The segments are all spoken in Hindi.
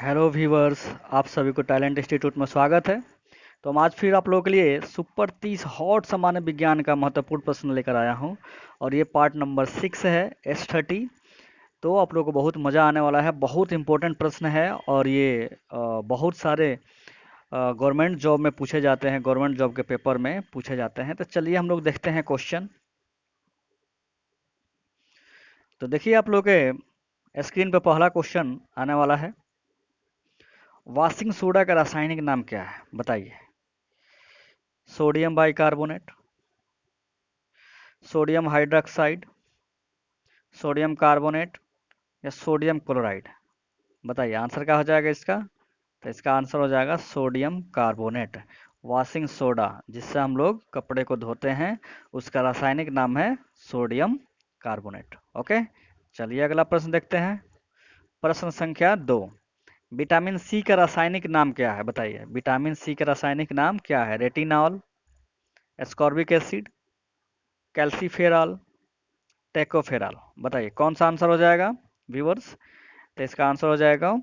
हेलो व्यूवर्स, आप सभी को टैलेंट इंस्टीट्यूट में स्वागत है। तो हम आज फिर आप लोगों के लिए सुपर 30 हॉट सामान्य विज्ञान का महत्वपूर्ण प्रश्न लेकर आया हूं और ये पार्ट नंबर 6 है S30। तो आप लोगों को बहुत मज़ा आने वाला है। बहुत इंपॉर्टेंट प्रश्न है और ये बहुत सारे गवर्नमेंट जॉब में पूछे जाते हैं, गवर्नमेंट जॉब के पेपर में पूछे जाते हैं। तो चलिए हम लोग देखते हैं क्वेश्चन। तो देखिए आप लोग के स्क्रीन पर पहला क्वेश्चन आने वाला है। वॉशिंग सोडा का रासायनिक नाम क्या है बताइए। Sodium bicarbonate, sodium hydroxide, sodium carbonate या सोडियम क्लोराइड। बताइए आंसर क्या हो जाएगा इसका। तो इसका आंसर हो जाएगा सोडियम कार्बोनेट। वॉशिंग सोडा जिससे हम लोग कपड़े को धोते हैं उसका रासायनिक नाम है सोडियम कार्बोनेट। ओके, चलिए अगला प्रश्न देखते हैं। प्रश्न संख्या 2। विटामिन सी का रासायनिक नाम क्या है बताइए। विटामिन सी का रासायनिक नाम क्या है। Retinol, ascorbic acid, calciferol, tocopherol. बताइए कौन सा आंसर हो जाएगा व्यूअर्स। तो इसका आंसर हो जाएगा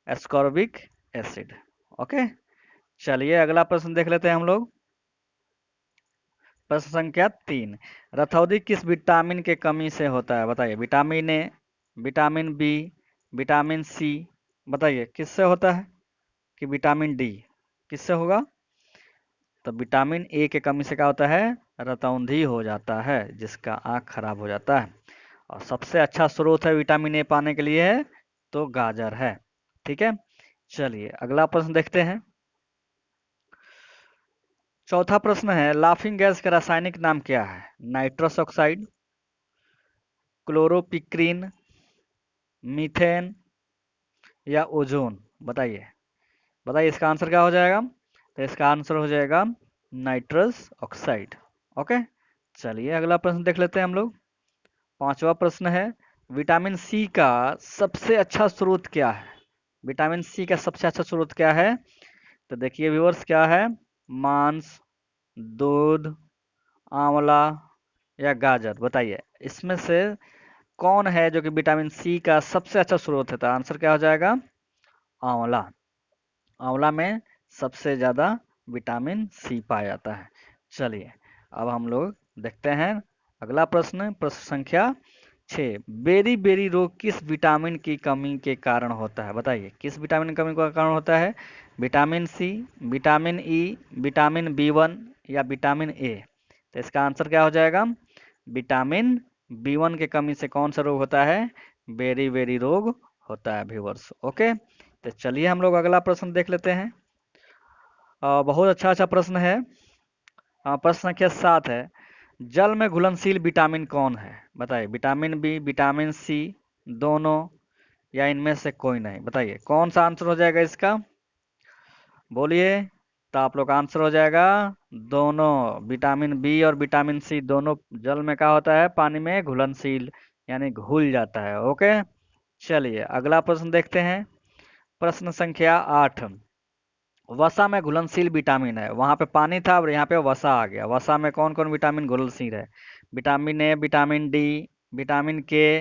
एस्कॉर्बिक एसिड। ओके, चलिए अगला प्रश्न देख लेते हैं हम लोग। प्रश्न संख्या 3। रतौंधी किस विटामिन के कमी से होता है बताइए। Vitamin A, vitamin B, vitamin C. बताइए किससे होता है कि विटामिन डी किससे होगा। तो विटामिन ए के कमी से क्या होता है, रतौंधी हो जाता है जिसका आँख खराब हो जाता है। और सबसे अच्छा स्रोत है विटामिन ए पाने के लिए है तो गाजर है। ठीक है, चलिए अगला प्रश्न देखते हैं। चौथा प्रश्न है लाफिंग गैस का रासायनिक नाम क्या है। नाइट्रस ऑक्साइड, क्लोरोपिक्रीन, मीथेन या ओजोन। बताइए, बताइए इसका आंसर क्या हो जाएगा। तो इसका आंसर हो जाएगा नाइट्रस ऑक्साइड। ओके, चलिए अगला प्रश्न देख लेते हैं हम लोग। पांचवा प्रश्न है विटामिन सी का सबसे अच्छा स्रोत क्या है। विटामिन सी का सबसे अच्छा स्रोत क्या है। तो देखिए व्यूअर्स क्या है, मांस, दूध, आंवला या गाजर। बताइए इसमें से कौन है जो कि विटामिन सी का सबसे अच्छा स्रोत है। तो आंसर क्या हो जाएगा, आंवला। आंवला में सबसे ज़्यादा विटामिन सी पाया जाता है। चलिए अब हम लोग देखते हैं अगला प्रश्न। प्रश्न संख्या 6। बेरी बेरी रोग किस विटामिन की कमी के कारण होता है। बताइए किस विटामिन की कमी का कारण होता है। Vitamin C, vitamin E, vitamin B1 या विटामिन ए। तो इसका आंसर क्या हो जाएगा, विटामिन B1 के कमी से कौन सा रोग होता है, बेरी बेरी रोग होता है व्यूअर्स। ओके, तो चलिए हम लोग अगला प्रश्न देख लेते हैं। बहुत अच्छा प्रश्न है। प्रश्न संख्या 7 है जल में घुलनशील विटामिन कौन है। बताइए विटामिन बी, विटामिन सी, दोनों या इनमें से कोई नहीं। बताइए कौन सा आंसर हो जाएगा इसका, बोलिए। तो आप लोग का आंसर हो जाएगा दोनों। विटामिन बी और विटामिन सी दोनों जल में क्या होता है, पानी में घुलनशील यानी घुल जाता है। ओके, चलिए अगला प्रश्न देखते हैं। प्रश्न संख्या 8। वसा में घुलनशील विटामिन है, वहां पे पानी था और यहाँ पे वसा आ गया। वसा में कौन कौन विटामिन घुलनशील है। Vitamin A, vitamin D, vitamin के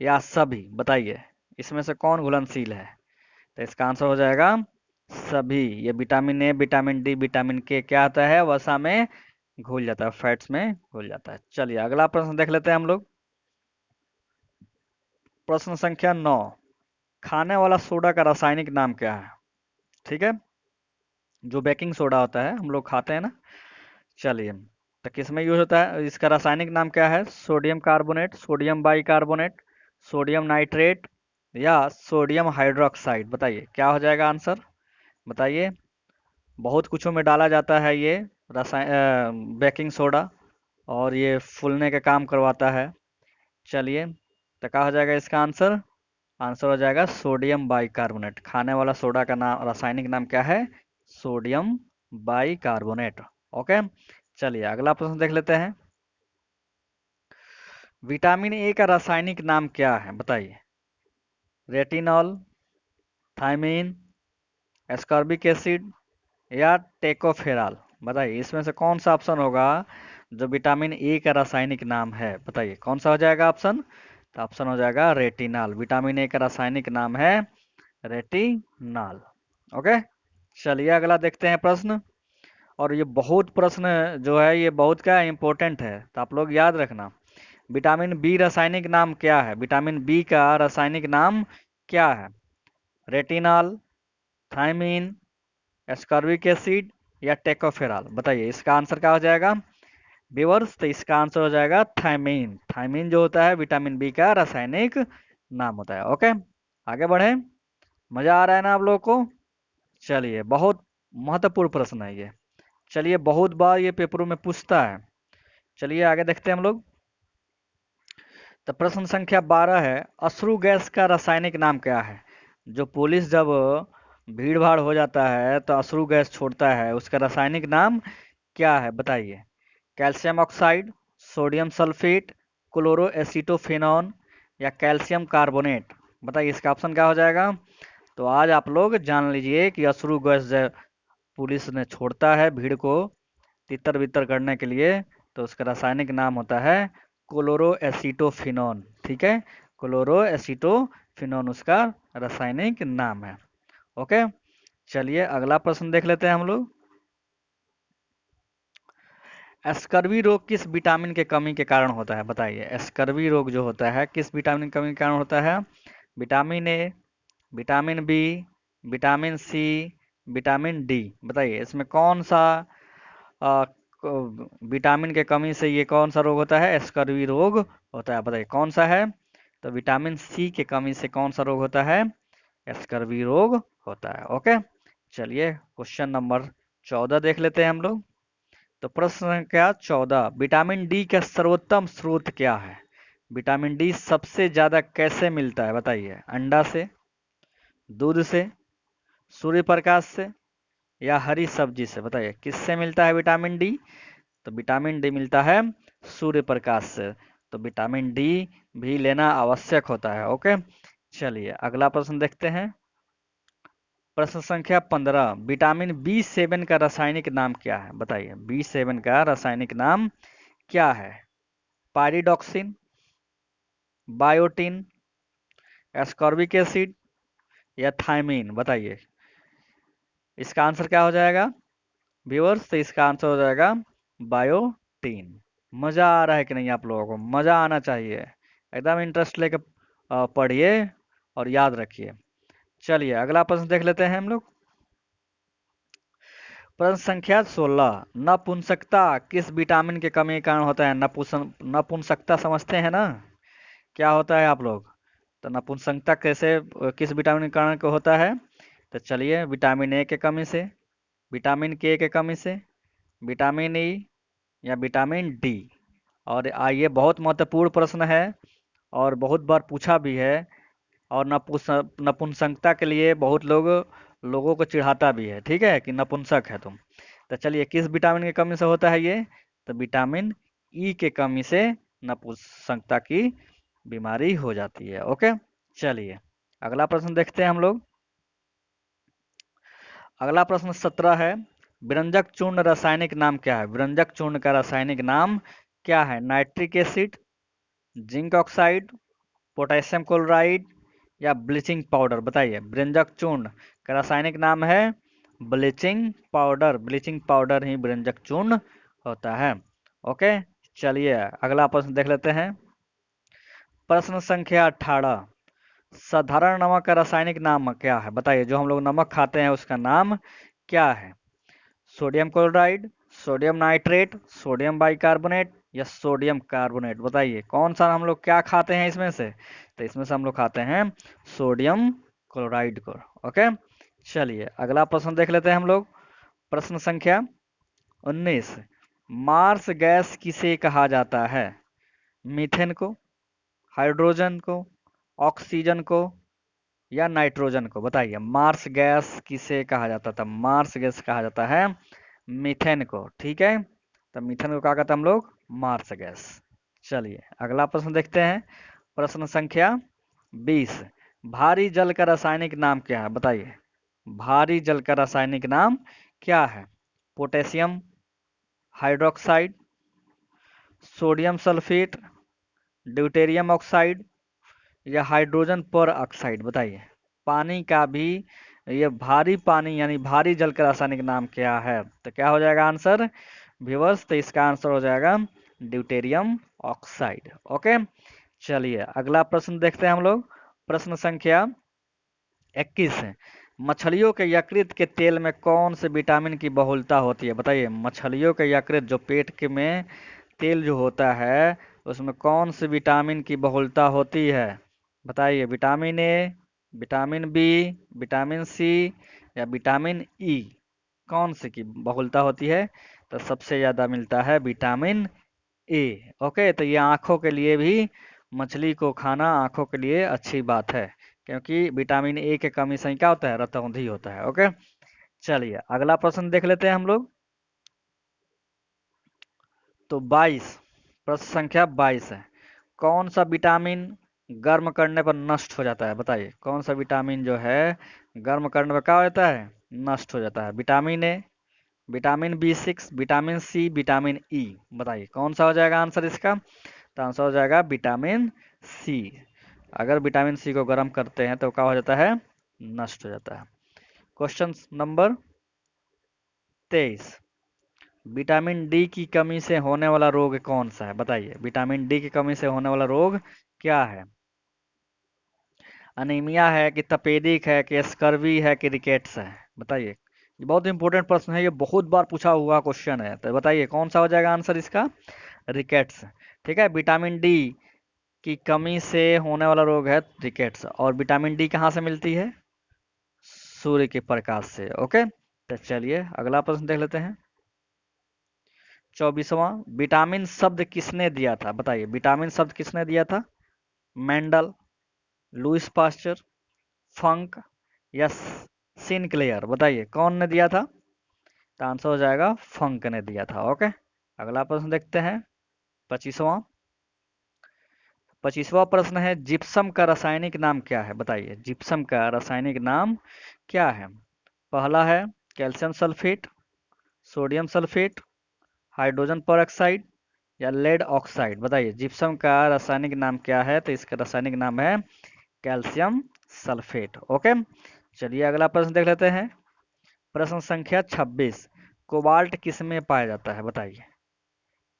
या सभी। बताइए इसमें से कौन घुलनशील है। तो इसका आंसर हो जाएगा सभी। ये vitamin A, vitamin D, vitamin के क्या आता है, वसा में घुल जाता है, फैट्स में घुल जाता है। चलिए अगला प्रश्न देख लेते हैं हम लोग। प्रश्न संख्या 9। खाने वाला सोडा का रासायनिक नाम क्या है। ठीक है, जो बेकिंग सोडा होता है हम लोग खाते हैं ना। चलिए तो किस में यूज होता है, इसका रासायनिक नाम क्या है। Sodium carbonate, sodium bicarbonate, sodium nitrate या सोडियम हाइड्रोक्साइड। बताइए क्या हो जाएगा आंसर, बताइए। बहुत कुछों में डाला जाता है ये बेकिंग सोडा और ये फूलने का काम करवाता है। चलिए तो क्या हो जाएगा इसका आंसर। आंसर हो जाएगा सोडियम बाइकार्बोनेट। खाने वाला सोडा का नाम, रासायनिक नाम क्या है, सोडियम बाइकार्बोनेट। ओके, चलिए अगला प्रश्न देख लेते हैं। विटामिन ए का रासायनिक नाम क्या है बताइए। रेटिनॉल, थायमीन, एस्कॉर्बिक एसिड या टेकोफेरॉल। बताइए इसमें से कौन सा ऑप्शन होगा जो विटामिन ए का रासायनिक नाम है। बताइए कौन सा हो जाएगा ऑप्शन। तो ऑप्शन हो जाएगा रेटिनॉल। विटामिन ए का रासायनिक नाम है रेटिनॉल। ओके, चलिए अगला देखते हैं प्रश्न। और ये बहुत प्रश्न जो है ये बहुत क्या इंपॉर्टेंट है, तो आप लोग याद रखना। विटामिन बी रासायनिक नाम क्या है? विटामिन बी का रासायनिक नाम क्या है? रेटिनॉल, थायमीन, एस्कॉर्बिक एसिड या टेकोफेरॉल? बताइए इसका आंसर क्या हो जाएगा व्यूअर्स? तो इसका आंसर हो जाएगा थायमीन। थायमीन जो होता है विटामिन बी का रासायनिक नाम होता है। ओके, आगे बढ़े। मजा आ रहा है ना आप लोगों को? चलिए, बहुत महत्वपूर्ण प्रश्न है ये। चलिए, बहुत बार ये पेपरों में पूछता है। चलिए आगे देखते हैं हम लोग। तो प्रश्न संख्या 12 है, अश्रु गैस का रासायनिक नाम क्या है? जो पुलिस जब भीड़ भाड़ हो जाता है तो अश्रु गैस छोड़ता है, उसका रासायनिक नाम क्या है? बताइए। Calcium oxide, sodium sulphate, chloroacetophenone या कैल्शियम कार्बोनेट? बताइए इसका ऑप्शन क्या हो जाएगा? तो आज आप लोग जान लीजिए कि अश्रु गैस पुलिस ने छोड़ता है भीड़ को तितर बितर करने के लिए, तो उसका रासायनिक नाम होता है क्लोरो एसीटोफिनॉन। ठीक है, क्लोरो एसीटोफिनॉन उसका रासायनिक नाम है। ओके, चलिए अगला प्रश्न देख लेते हैं हम लोग। स्कर्वी रोग किस विटामिन के कमी के कारण होता है? बताइए स्कर्वी रोग जो होता है किस विटामिन की कमी के कारण होता है? Vitamin A, vitamin B, vitamin C, vitamin D? बताइए इसमें कौन सा आ, विटामिन के कमी से ये कौन सा रोग होता है? स्कर्वी रोग होता है। बताइए कौन सा है? तो विटामिन सी के कमी से कौन सा रोग होता है? स्कर्वी रोग होता है। ओके, चलिए क्वेश्चन नंबर 14 देख लेते हैं हम लोग। तो प्रश्न संख्या 14, विटामिन डी का सर्वोत्तम स्रोत क्या है? विटामिन डी सबसे ज्यादा कैसे मिलता है? बताइए। अंडा से, दूध से, सूर्य प्रकाश से या हरी सब्जी से? बताइए किससे मिलता है विटामिन डी? तो विटामिन डी मिलता है सूर्य प्रकाश से। तो विटामिन डी भी लेना आवश्यक होता है। ओके, चलिए अगला प्रश्न देखते हैं। प्रश्न संख्या 15, विटामिन बी7 का रासायनिक नाम क्या है? बताइए बी7 का रासायनिक नाम क्या है? पायरिडॉक्सिन, बायोटिन, एस्कॉर्बिक एसिड या थायमीन? बताइए इसका आंसर क्या हो जाएगा व्यूअर्स? तो इसका आंसर हो जाएगा बायोटीन। मजा आ रहा है कि नहीं? आप लोगों को मजा आना चाहिए, एकदम इंटरेस्ट लेके पढ़िए और याद रखिए। चलिए अगला प्रश्न देख लेते हैं हम लोग। प्रश्न संख्या 16, नपुंसकता किस विटामिन के कमी के कारण होता है? नपुंसकता समझते हैं ना क्या होता है आप लोग? तो नपुंसकता कैसे किस विटामिन के कारण को होता है? तो चलिए, विटामिन ए के कमी से, विटामिन के के कमी से, विटामिन ई या विटामिन डी? और ये बहुत महत्वपूर्ण प्रश्न है और बहुत बार पूछा भी है। और नपुंसकता के लिए बहुत लोगों को चिढ़ाता भी है, ठीक है, कि नपुंसक है तुम। तो चलिए किस विटामिन की कमी से होता है ये? तो विटामिन ई के कमी से नपुंसकता की बीमारी हो जाती है। ओके, चलिए अगला प्रश्न देखते हैं हम लोग। अगला प्रश्न 17 है, विरंजक चूर्ण रासायनिक नाम क्या है? विरंजक चूर्ण का रासायनिक नाम क्या है? Nitric acid, zinc oxide, potassium chloride या ब्लीचिंग पाउडर? बताइए विरंजक चूर्ण का रासायनिक नाम है ब्लीचिंग पाउडर। ब्लीचिंग पाउडर ही विरंजक चूर्ण होता है। ओके, चलिए अगला प्रश्न देख लेते हैं। प्रश्न संख्या 18, साधारण नमक का रासायनिक नाम क्या है? बताइए जो हम लोग नमक खाते हैं उसका नाम क्या है? Sodium chloride, sodium nitrate, sodium bicarbonate या सोडियम कार्बोनेट? बताइए कौन सा हम लोग क्या खाते हैं इसमें से? तो इसमें से हम लोग खाते हैं सोडियम क्लोराइड को। ओके, चलिए अगला प्रश्न देख लेते हैं हम लोग। प्रश्न संख्या 19, मार्स गैस किसे कहा जाता है? मीथेन को, हाइड्रोजन को, ऑक्सीजन को या नाइट्रोजन को? बताइए मार्स गैस किसे कहा जाता था? मार्स गैस कहा जाता है मीथेन को। ठीक है, तो मीथेन को कहा कहता हम लोग मार्स गैस। चलिए अगला प्रश्न देखते हैं। प्रश्न संख्या 20, भारी जल का रासायनिक नाम क्या है? बताइए भारी जल का रासायनिक नाम क्या है? Potassium hydroxide, sodium sulphate, deuterium oxide या हाइड्रोजन पर ऑक्साइड? बताइए पानी का भी ये भारी पानी यानी भारी जल का रासायनिक नाम क्या है? तो क्या हो जाएगा आंसर व्यूअर्स? तो इसका आंसर हो जाएगा ड्यूटेरियम ऑक्साइड। ओके, चलिए अगला प्रश्न देखते हैं हम लोग। प्रश्न संख्या 21 है। मछलियों के यकृत के तेल में कौन से विटामिन की बहुलता होती है? बताइए, मछलियों के यकृत जो पेट के में तेल जो होता है उसमें कौन से विटामिन की बहुलता होती है? बताइए, vitamin A, vitamin B, vitamin C या विटामिन ई, कौन से की बहुलता होती है? तो सबसे ज़्यादा मिलता है विटामिन ए। ओके, तो ये आँखों के लिए भी मछली को खाना आँखों के लिए अच्छी बात है, क्योंकि विटामिन ए के कमी से क्या होता है? रतौंधी होता है। ओके, चलिए अगला प्रश्न देख लेते हैं हम लोग। तो 22, प्रश्न संख्या 22 है। कौन सा विटामिन गर्म करने पर नष्ट हो जाता है? बताइए, कौन सा विटामिन जो है गर्म करने पर क्या हो जाता है? नष्ट हो जाता है। Vitamin A, vitamin B 6, vitamin C, vitamin E, बताइए कौन सा हो जाएगा आंसर इसका? तो आंसर हो जाएगा विटामिन सी। अगर विटामिन सी को गर्म करते हैं तो क्या हो जाता है? नष्ट हो जाता है। क्वेश्चन नंबर 23, विटामिन डी की कमी से होने वाला रोग कौन सा है? बताइए, विटामिन डी की कमी से होने वाला रोग क्या है? अनीमिया है कि तपेदिक है कि स्कर्वी है कि रिकेट्स है? बताइए, ये बहुत इंपॉर्टेंट प्रश्न है, ये बहुत बार पूछा हुआ क्वेश्चन है। तो बताइए कौन सा हो जाएगा आंसर इसका? रिकेट्स। ठीक है, विटामिन डी की कमी से होने वाला रोग है रिकेट्स। और विटामिन डी कहाँ से मिलती है? सूर्य के प्रकाश से। ओके, तो चलिए अगला प्रश्न देख लेते हैं। 24वां, विटामिन शब्द किसने दिया था? बताइए, विटामिन शब्द किसने दिया था? मेंडल, लुईस पास्चर, फंक या सिनक्लेयर? बताइए कौन ने दिया था? तो आंसर हो जाएगा फंक ने दिया था। ओके, अगला प्रश्न देखते हैं। 25वां, 25वां प्रश्न है, जिप्सम का रासायनिक नाम क्या है? बताइए, जिप्सम का रासायनिक नाम क्या है? पहला है calcium sulphate, sodium sulphate, hydrogen peroxide या लेड ऑक्साइड? बताइए, जिप्सम का रासायनिक नाम क्या है? तो इसका रासायनिक नाम है कैल्शियम सल्फेट। ओके, चलिए अगला प्रश्न देख लेते हैं। प्रश्न संख्या 26, कोबाल्ट किसमें पाया जाता है? बताइए,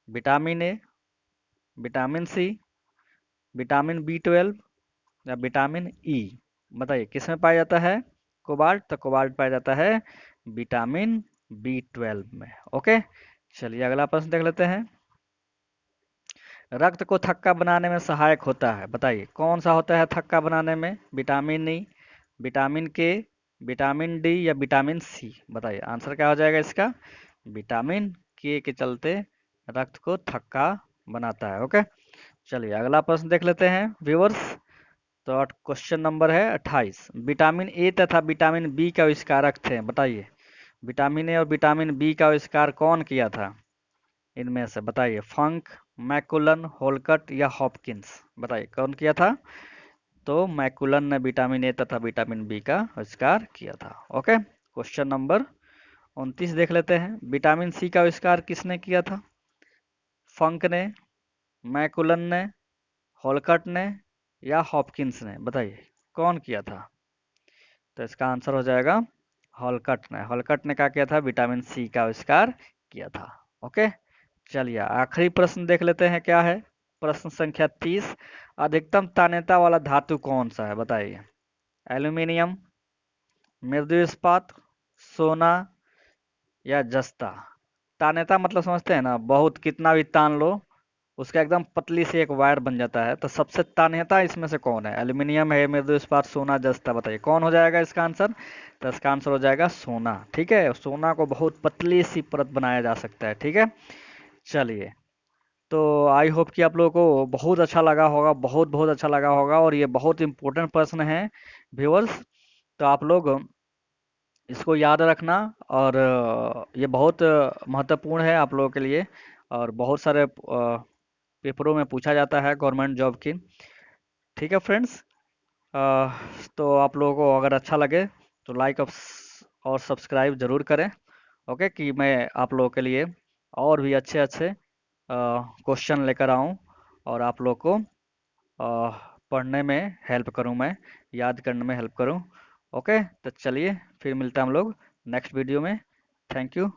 vitamin A, vitamin C, vitamin B 12 या विटामिन ई? बताइए किसमें पाया जाता है कोबाल्ट? तो कोबाल्ट पाया जाता है विटामिन बी 12 में। ओके, चलिए अगला प्रश्न देख लेते हैं। रक्त को थक्का बनाने में सहायक होता है, बताइए कौन सा होता है थक्का बनाने में? विटामिन ई, विटामिन के, विटामिन डी या विटामिन सी? बताइए आंसर क्या हो जाएगा इसका? विटामिन के चलते रक्त को थक्का बनाता है। ओके, चलिए अगला प्रश्न देख लेते हैं व्यूअर्स। तो क्वेश्चन नंबर है 28, विटामिन ए तथा विटामिन बी का आविष्कारक थे? बताइए, विटामिन ए और विटामिन बी का आविष्कार कौन किया था इनमें से? बताइए, फंक, मैकुलन, होलकट या हॉपकिंस? बताइए कौन किया था? तो मैकुलन ने विटामिन ए तथा विटामिन बी का आविष्कार किया था। ओके, क्वेश्चन नंबर 29 देख लेते हैं। विटामिन सी का आविष्कार किसने किया था? फंक ने, मैकुलन ने, होलकट ने या हॉपकिंस ने? बताइए कौन किया था? तो इसका आंसर हो जाएगा हॉलकट ने। हॉलकट ने क्या किया था? विटामिन सी का आविष्कार किया था। ओके, चलिए आखिरी प्रश्न देख लेते हैं क्या है। प्रश्न संख्या 30, अधिकतम तान्यता वाला धातु कौन सा है? बताइए, एल्यूमिनियम, मृदु इस्पात, सोना या जस्ता? तान्यता मतलब समझते हैं ना, बहुत कितना भी तान लो उसका एकदम पतली सी एक वायर बन जाता है। तो सबसे तान्यता इसमें से कौन है? एल्यूमिनियम है, मृदु इस्पात, सोना, जस्ता? बताइए कौन हो जाएगा इसका आंसर? तो इसका आंसर हो जाएगा सोना। ठीक है, सोना को बहुत पतली सी परत बनाया जा सकता है। ठीक है, चलिए तो आई होप कि आप लोगों को बहुत अच्छा लगा होगा, बहुत बहुत अच्छा लगा होगा, और ये बहुत इंपॉर्टेंट प्रश्न है व्यूअर्स। तो आप लोग इसको याद रखना, और ये बहुत महत्वपूर्ण है आप लोगों के लिए, और बहुत सारे पेपरों में पूछा जाता है गवर्नमेंट जॉब की। ठीक है फ्रेंड्स, तो आप लोगों को अगर अच्छा लगे तो लाइक और सब्सक्राइब ज़रूर करें। ओके, कि मैं आप लोगों के लिए और भी अच्छे अच्छे क्वेश्चन लेकर आऊँ और आप लोग को पढ़ने में हेल्प करूँ मैं। याद करने में हेल्प करूँ। ओके, तो चलिए फिर मिलते हैं हम लोग नेक्स्ट वीडियो में। Thank you.